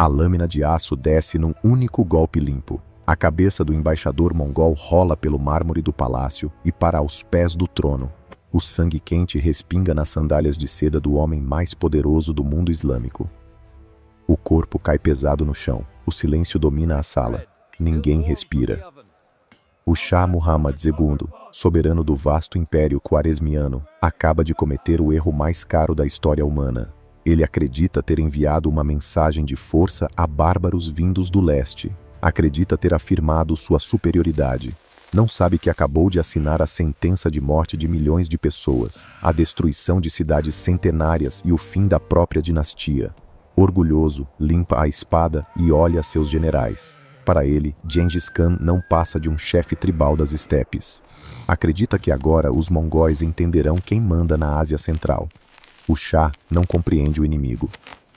A lâmina de aço desce num único golpe limpo. A cabeça do embaixador mongol rola pelo mármore do palácio e para aos pés do trono. O sangue quente respinga nas sandálias de seda do homem mais poderoso do mundo islâmico. O corpo cai pesado no chão. O silêncio domina a sala. Ninguém respira. O Shah Muhammad II, soberano do vasto império quaresmiano, acaba de cometer o erro mais caro da história humana. Ele acredita ter enviado uma mensagem de força a bárbaros vindos do leste. Acredita ter afirmado sua superioridade. Não sabe que acabou de assinar a sentença de morte de milhões de pessoas, a destruição de cidades centenárias e o fim da própria dinastia. Orgulhoso, limpa a espada e olha seus generais. Para ele, Gengis Khan não passa de um chefe tribal das estepes. Acredita que agora os mongóis entenderão quem manda na Ásia Central. O Shah não compreende o inimigo.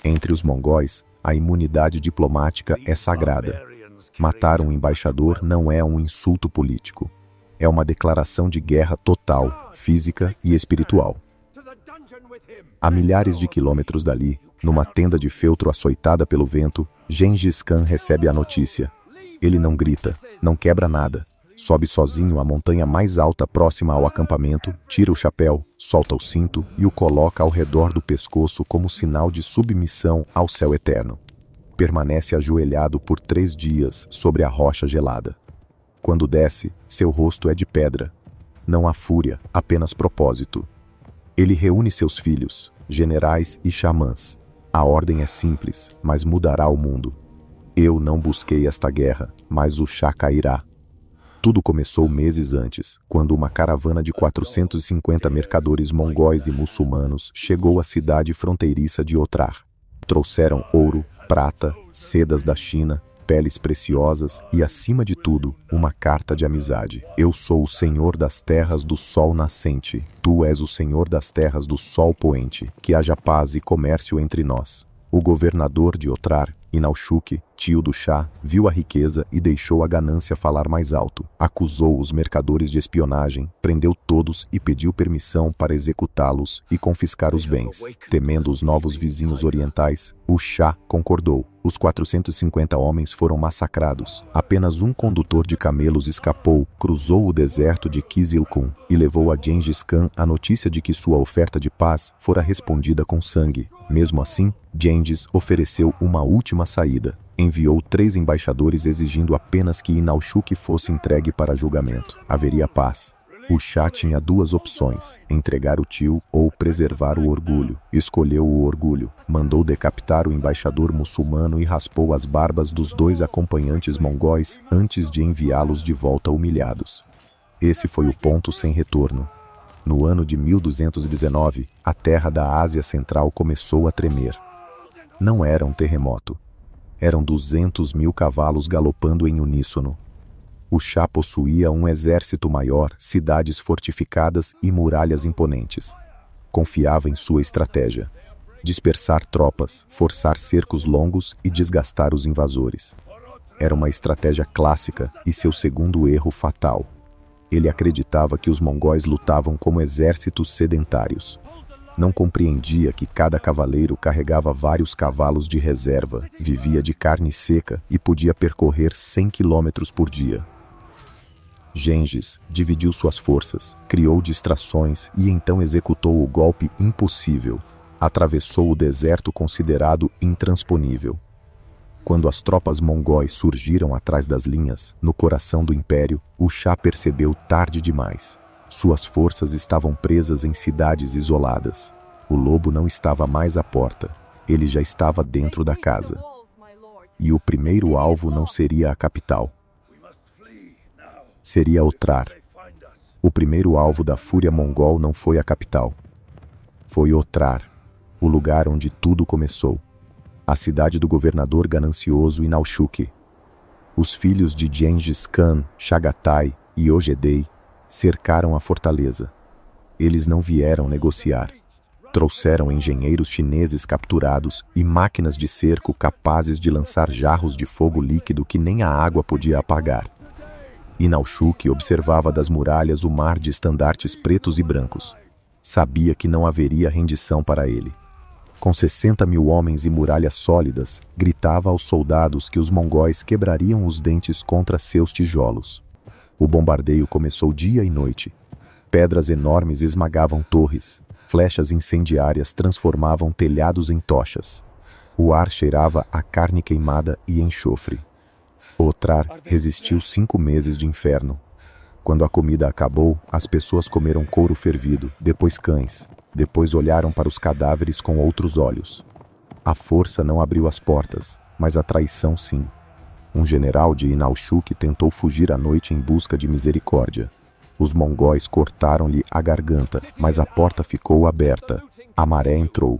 Entre os mongóis, a imunidade diplomática é sagrada. Matar um embaixador não é um insulto político. É uma declaração de guerra total, física e espiritual. A milhares de quilômetros dali, numa tenda de feltro açoitada pelo vento, Gengis Khan recebe a notícia. Ele não grita, não quebra nada. Sobe sozinho a montanha mais alta próxima ao acampamento, tira o chapéu, solta o cinto e o coloca ao redor do pescoço como sinal de submissão ao céu eterno. Permanece ajoelhado por 3 dias sobre a rocha gelada. Quando desce, seu rosto é de pedra. Não há fúria, apenas propósito. Ele reúne seus filhos, generais e xamãs. A ordem é simples, mas mudará o mundo. Eu não busquei esta guerra, mas o Shah cairá. Tudo começou meses antes, quando uma caravana de 450 mercadores mongóis e muçulmanos chegou à cidade fronteiriça de Otrar. Trouxeram ouro, prata, sedas da China, peles preciosas e, acima de tudo, uma carta de amizade. Eu sou o senhor das terras do sol nascente. Tu és o senhor das terras do sol poente. Que haja paz e comércio entre nós. O governador de Otrar, Inaushuk, tio do Shah, viu a riqueza e deixou a ganância falar mais alto. Acusou os mercadores de espionagem, prendeu todos e pediu permissão para executá-los e confiscar os bens. Temendo os novos vizinhos orientais, o Shah concordou. Os 450 homens foram massacrados. Apenas um condutor de camelos escapou, cruzou o deserto de Kizilkum e levou a Gengis Khan a notícia de que sua oferta de paz fora respondida com sangue. Mesmo assim, Gengis ofereceu uma última saída. Enviou 3 embaixadores exigindo apenas que Inaushuk fosse entregue para julgamento. Haveria paz. O Shah tinha 2 opções, entregar o tio ou preservar o orgulho. Escolheu o orgulho, mandou decapitar o embaixador muçulmano e raspou as barbas dos 2 acompanhantes mongóis antes de enviá-los de volta humilhados. Esse foi o ponto sem retorno. No ano de 1219, a terra da Ásia Central começou a tremer. Não era um terremoto. Eram 200.000 cavalos galopando em uníssono. O Shah possuía um exército maior, cidades fortificadas e muralhas imponentes. Confiava em sua estratégia: dispersar tropas, forçar cercos longos e desgastar os invasores. Era uma estratégia clássica e seu segundo erro fatal. Ele acreditava que os mongóis lutavam como exércitos sedentários. Não compreendia que cada cavaleiro carregava vários cavalos de reserva, vivia de carne seca e podia percorrer 100 quilômetros por dia. Gengis dividiu suas forças, criou distrações e então executou o golpe impossível. Atravessou o deserto considerado intransponível. Quando as tropas mongóis surgiram atrás das linhas, no coração do império, o Shah percebeu tarde demais. Suas forças estavam presas em cidades isoladas. O lobo não estava mais à porta. Ele já estava dentro da casa. E o primeiro alvo não seria a capital. Seria Otrar. O primeiro alvo da fúria mongol não foi a capital. Foi Otrar, o lugar onde tudo começou. A cidade do governador ganancioso Inaushuk. Os filhos de Gengis Khan, Chagatai e Ogedei cercaram a fortaleza. Eles não vieram negociar. Trouxeram engenheiros chineses capturados e máquinas de cerco capazes de lançar jarros de fogo líquido que nem a água podia apagar. Inaushuk observava das muralhas o mar de estandartes pretos e brancos. Sabia que não haveria rendição para ele. Com 60.000 homens e muralhas sólidas, gritava aos soldados que os mongóis quebrariam os dentes contra seus tijolos. O bombardeio começou dia e noite. Pedras enormes esmagavam torres, flechas incendiárias transformavam telhados em tochas. O ar cheirava a carne queimada e enxofre. Otrar resistiu 5 meses de inferno. Quando a comida acabou, as pessoas comeram couro fervido, depois cães, depois olharam para os cadáveres com outros olhos. A força não abriu as portas, mas a traição sim. Um general de Inalchuk tentou fugir à noite em busca de misericórdia. Os mongóis cortaram-lhe a garganta, mas a porta ficou aberta. A maré entrou.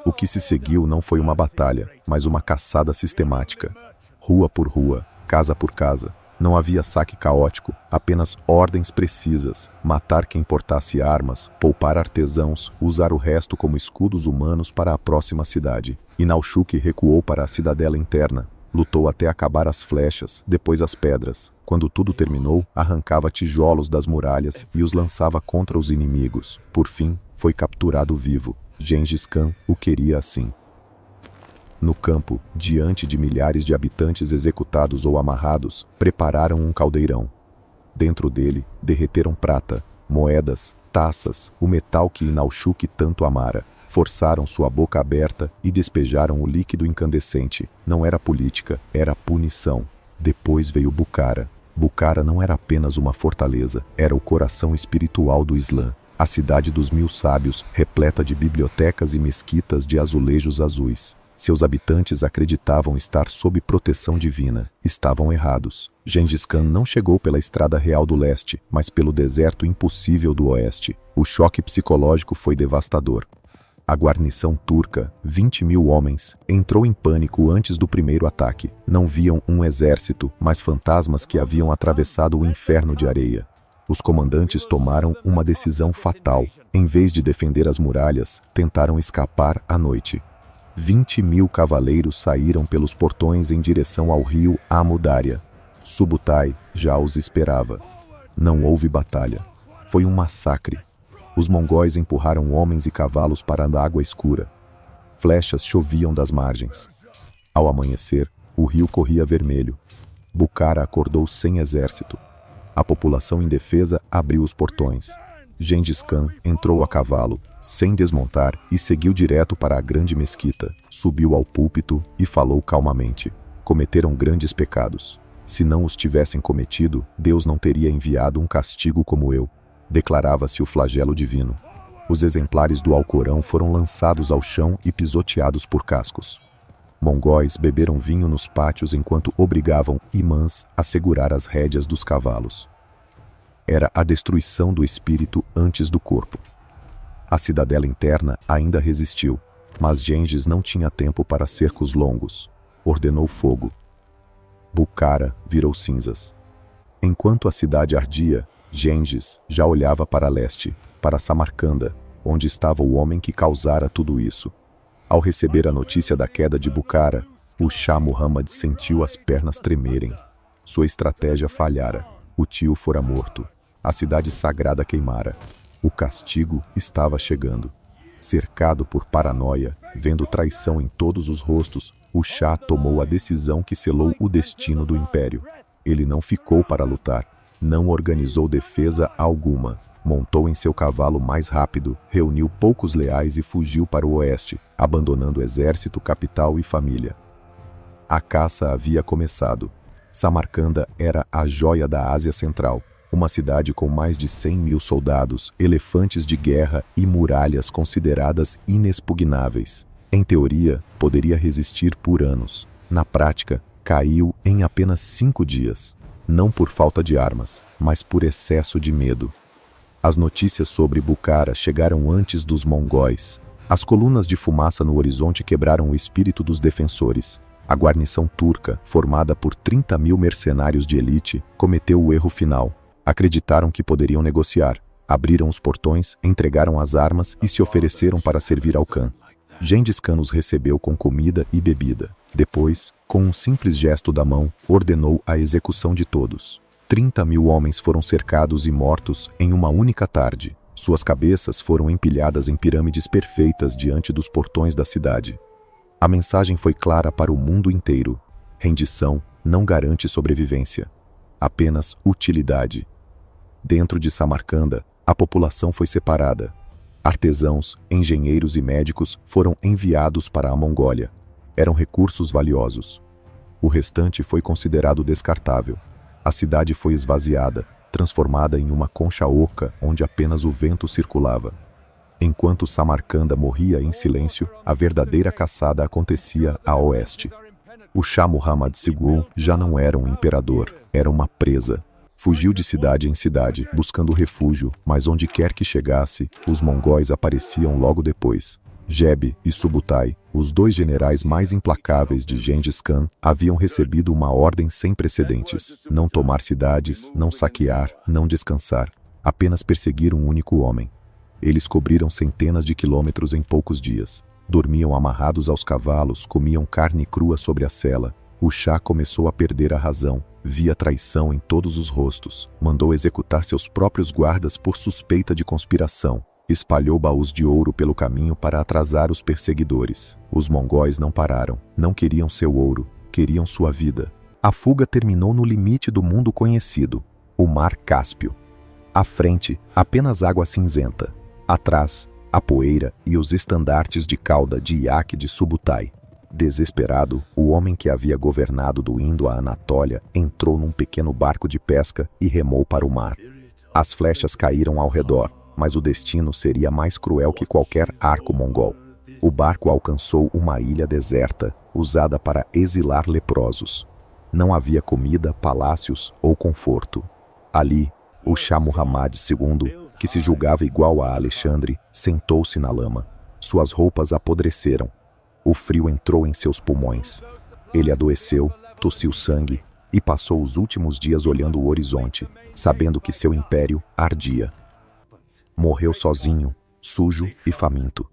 O que se seguiu não foi uma batalha, mas uma caçada sistemática. Rua por rua, casa por casa. Não havia saque caótico, apenas ordens precisas. Matar quem portasse armas, poupar artesãos, usar o resto como escudos humanos para a próxima cidade. Inalchuk recuou para a cidadela interna. Lutou até acabar as flechas, depois as pedras. Quando tudo terminou, arrancava tijolos das muralhas e os lançava contra os inimigos. Por fim, foi capturado vivo. Gengis Khan o queria assim. No campo, diante de milhares de habitantes executados ou amarrados, prepararam um caldeirão. Dentro dele, derreteram prata, moedas, taças, o metal que Inalchuk tanto amara. Forçaram sua boca aberta e despejaram o líquido incandescente. Não era política, era punição. Depois veio Bukhara. Bukhara não era apenas uma fortaleza, era o coração espiritual do Islã. A cidade dos 1000 sábios, repleta de bibliotecas e mesquitas de azulejos azuis. Seus habitantes acreditavam estar sob proteção divina. Estavam errados. Gengis Khan não chegou pela estrada real do leste, mas pelo deserto impossível do oeste. O choque psicológico foi devastador. A guarnição turca, 20.000 homens, entrou em pânico antes do primeiro ataque. Não viam um exército, mas fantasmas que haviam atravessado o inferno de areia. Os comandantes tomaram uma decisão fatal. Em vez de defender as muralhas, tentaram escapar à noite. 20.000 cavaleiros saíram pelos portões em direção ao rio Amudarya. Subutai já os esperava. Não houve batalha. Foi um massacre. Os mongóis empurraram homens e cavalos para a água escura. Flechas choviam das margens. Ao amanhecer, o rio corria vermelho. Bukhara acordou sem exército. A população indefesa abriu os portões. Gengis Khan entrou a cavalo, sem desmontar, e seguiu direto para a grande mesquita. Subiu ao púlpito e falou calmamente. Cometeram grandes pecados. Se não os tivessem cometido, Deus não teria enviado um castigo como eu. Declarava-se o flagelo divino. Os exemplares do Alcorão foram lançados ao chão e pisoteados por cascos. Mongóis beberam vinho nos pátios enquanto obrigavam imãs a segurar as rédeas dos cavalos. Era a destruição do espírito antes do corpo. A cidadela interna ainda resistiu, mas Gengis não tinha tempo para cercos longos. Ordenou fogo. Bukhara virou cinzas. Enquanto a cidade ardia, Gengis já olhava para leste, para Samarcanda, onde estava o homem que causara tudo isso. Ao receber a notícia da queda de Bukhara, o Shah Muhammad sentiu as pernas tremerem. Sua estratégia falhara. O tio fora morto. A cidade sagrada queimara. O castigo estava chegando. Cercado por paranoia, vendo traição em todos os rostos, o Shah tomou a decisão que selou o destino do império. Ele não ficou para lutar. Não organizou defesa alguma. Montou em seu cavalo mais rápido, reuniu poucos leais e fugiu para o oeste, abandonando exército, capital e família. A caça havia começado. Samarcanda era a joia da Ásia Central, uma cidade com mais de 100.000 soldados, elefantes de guerra e muralhas consideradas inexpugnáveis. Em teoria, poderia resistir por anos. Na prática, caiu em apenas 5 dias. Não por falta de armas, mas por excesso de medo. As notícias sobre Bukhara chegaram antes dos mongóis. As colunas de fumaça no horizonte quebraram o espírito dos defensores. A guarnição turca, formada por 30.000 mercenários de elite, cometeu o erro final. Acreditaram que poderiam negociar. Abriram os portões, entregaram as armas e se ofereceram para servir ao Khan. Gengis Khan os recebeu com comida e bebida. Depois, com um simples gesto da mão, ordenou a execução de todos. 30.000 homens foram cercados e mortos em uma única tarde. Suas cabeças foram empilhadas em pirâmides perfeitas diante dos portões da cidade. A mensagem foi clara para o mundo inteiro: rendição não garante sobrevivência, apenas utilidade. Dentro de Samarcanda, a população foi separada. Artesãos, engenheiros e médicos foram enviados para a Mongólia. Eram recursos valiosos. O restante foi considerado descartável. A cidade foi esvaziada, transformada em uma concha oca onde apenas o vento circulava. Enquanto Samarcanda morria em silêncio, a verdadeira caçada acontecia a oeste. O Shah Muhammad II já não era um imperador, era uma presa. Fugiu de cidade em cidade, buscando refúgio, mas onde quer que chegasse, os mongóis apareciam logo depois. Geb e Subutai, os dois generais mais implacáveis de Gengis Khan, haviam recebido uma ordem sem precedentes: não tomar cidades, não saquear, não descansar, apenas perseguir um único homem. Eles cobriram centenas de quilômetros em poucos dias. Dormiam amarrados aos cavalos, comiam carne crua sobre a sela. O Shah começou a perder a razão, via traição em todos os rostos, mandou executar seus próprios guardas por suspeita de conspiração, espalhou baús de ouro pelo caminho para atrasar os perseguidores. Os mongóis não pararam, não queriam seu ouro, queriam sua vida. A fuga terminou no limite do mundo conhecido, o Mar Cáspio. À frente, apenas água cinzenta. Atrás, a poeira e os estandartes de cauda de iaque de Subutai. Desesperado, o homem que havia governado do Indo à Anatólia entrou num pequeno barco de pesca e remou para o mar. As flechas caíram ao redor, mas o destino seria mais cruel que qualquer arco mongol. O barco alcançou uma ilha deserta, usada para exilar leprosos. Não havia comida, palácios ou conforto. Ali, o Shah Muhammad II, que se julgava igual a Alexandre, sentou-se na lama. Suas roupas apodreceram. O frio entrou em seus pulmões. Ele adoeceu, tossiu sangue e passou os últimos dias olhando o horizonte, sabendo que seu império ardia. Morreu sozinho, sujo e faminto.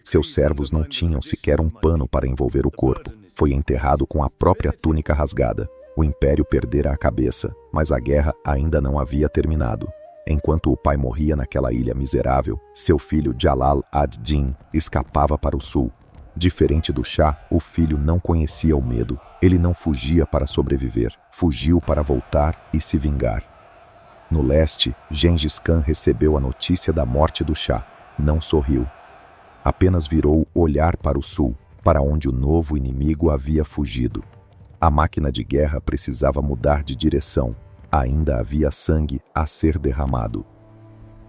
Seus servos não tinham sequer um pano para envolver o corpo. Foi enterrado com a própria túnica rasgada. O império perdera a cabeça, mas a guerra ainda não havia terminado. Enquanto o pai morria naquela ilha miserável, seu filho Jalal ad-Din escapava para o sul. Diferente do Shah, o filho não conhecia o medo. Ele não fugia para sobreviver, fugiu para voltar e se vingar. No leste, Gengis Khan recebeu a notícia da morte do Shah. Não sorriu. Apenas virou o olhar para o sul, para onde o novo inimigo havia fugido. A máquina de guerra precisava mudar de direção. Ainda havia sangue a ser derramado.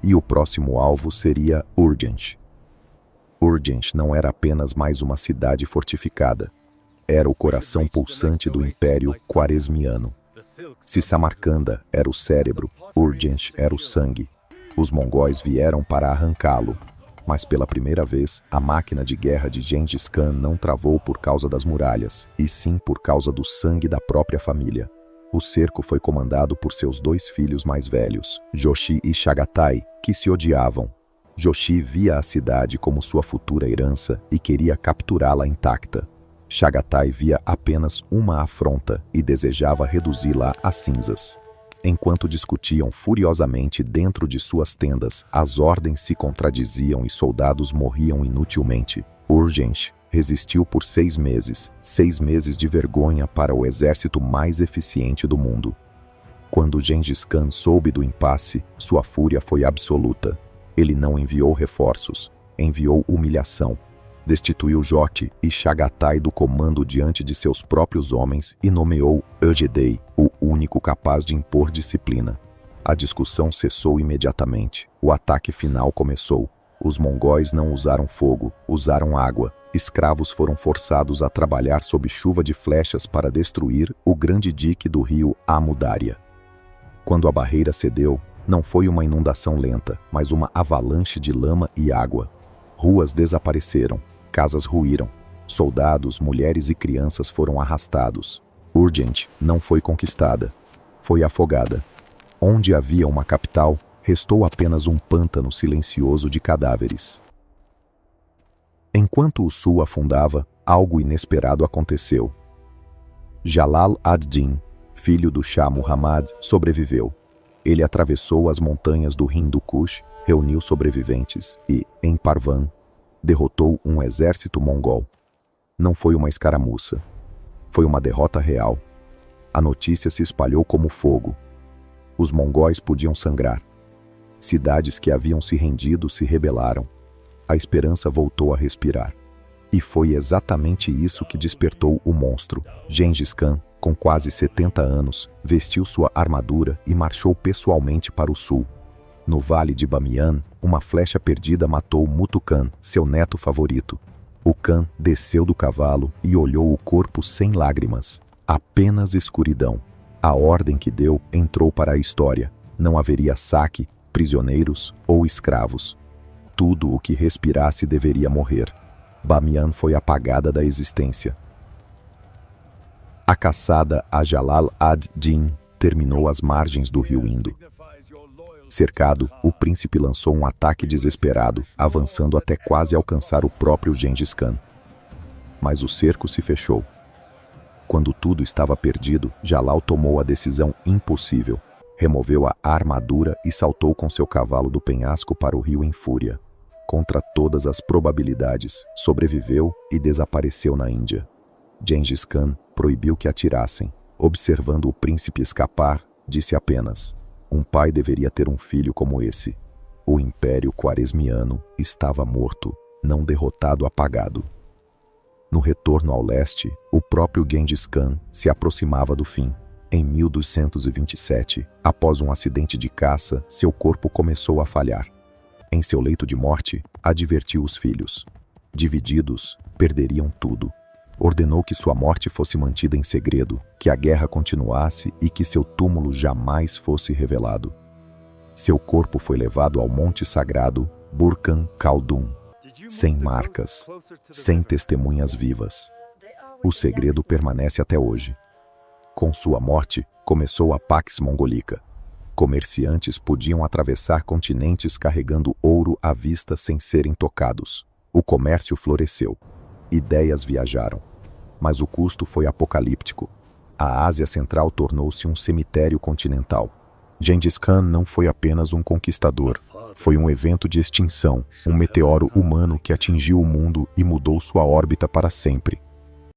E o próximo alvo seria Urgent. Urgent não era apenas mais uma cidade fortificada. Era o coração pulsante do Império Quaresmiano. Se Samarcanda era o cérebro, Urgent era o sangue. Os mongóis vieram para arrancá-lo. Mas pela primeira vez, a máquina de guerra de Gengis Khan não travou por causa das muralhas, e sim por causa do sangue da própria família. O cerco foi comandado por seus dois filhos mais velhos, Joshi e Chagatai, que se odiavam. Joshi via a cidade como sua futura herança e queria capturá-la intacta. Chagatai via apenas uma afronta e desejava reduzi-la a cinzas. Enquanto discutiam furiosamente dentro de suas tendas, as ordens se contradiziam e soldados morriam inutilmente. Urgent resistiu por 6 meses, 6 meses de vergonha para o exército mais eficiente do mundo. Quando Gengis Khan soube do impasse, sua fúria foi absoluta. Ele não enviou reforços, enviou humilhação. Destituiu Joti e Chagatai do comando diante de seus próprios homens e nomeou Ögedei, o único capaz de impor disciplina. A discussão cessou imediatamente. O ataque final começou. Os mongóis não usaram fogo, usaram água. Escravos foram forçados a trabalhar sob chuva de flechas para destruir o grande dique do rio Amudarya. Quando a barreira cedeu, não foi uma inundação lenta, mas uma avalanche de lama e água. Ruas desapareceram, casas ruíram, soldados, mulheres e crianças foram arrastados. Urgent não foi conquistada, foi afogada. Onde havia uma capital, restou apenas um pântano silencioso de cadáveres. Enquanto o sul afundava, algo inesperado aconteceu. Jalal ad-Din, filho do Shah Muhammad, sobreviveu. Ele atravessou as montanhas do Hindu Kush, reuniu sobreviventes e, em Parvan, derrotou um exército mongol. Não foi uma escaramuça. Foi uma derrota real. A notícia se espalhou como fogo. Os mongóis podiam sangrar. Cidades que haviam se rendido se rebelaram. A esperança voltou a respirar. E foi exatamente isso que despertou o monstro. Gengis Khan, com quase 70 anos, vestiu sua armadura e marchou pessoalmente para o sul. No vale de Bamiyan, uma flecha perdida matou Mutu Khan, seu neto favorito. O Khan desceu do cavalo e olhou o corpo sem lágrimas. Apenas escuridão. A ordem que deu entrou para a história. Não haveria saque, prisioneiros ou escravos. Tudo o que respirasse deveria morrer. Bamiyan foi apagada da existência. A caçada a Jalal ad-Din terminou às margens do rio Indo. Cercado, o príncipe lançou um ataque desesperado, avançando até quase alcançar o próprio Gengis Khan. Mas o cerco se fechou. Quando tudo estava perdido, Jalal tomou a decisão impossível. Removeu a armadura e saltou com seu cavalo do penhasco para o rio em fúria. Contra todas as probabilidades, sobreviveu e desapareceu na Índia. Gengis Khan proibiu que atirassem. Observando o príncipe escapar, disse apenas: um pai deveria ter um filho como esse. O Império Quaresmiano estava morto, não derrotado, apagado. No retorno ao leste, o próprio Gengis Khan se aproximava do fim. Em 1227, após um acidente de caça, seu corpo começou a falhar. Em seu leito de morte, advertiu os filhos. Divididos, perderiam tudo. Ordenou que sua morte fosse mantida em segredo, que a guerra continuasse e que seu túmulo jamais fosse revelado. Seu corpo foi levado ao monte sagrado Burkhan Khaldun, sem marcas, sem testemunhas vivas. O segredo permanece até hoje. Com sua morte, começou a Pax Mongolica. Comerciantes podiam atravessar continentes carregando ouro à vista sem serem tocados. O comércio floresceu. Ideias viajaram. Mas o custo foi apocalíptico. A Ásia Central tornou-se um cemitério continental. Gengis Khan não foi apenas um conquistador. Foi um evento de extinção, um meteoro humano que atingiu o mundo e mudou sua órbita para sempre.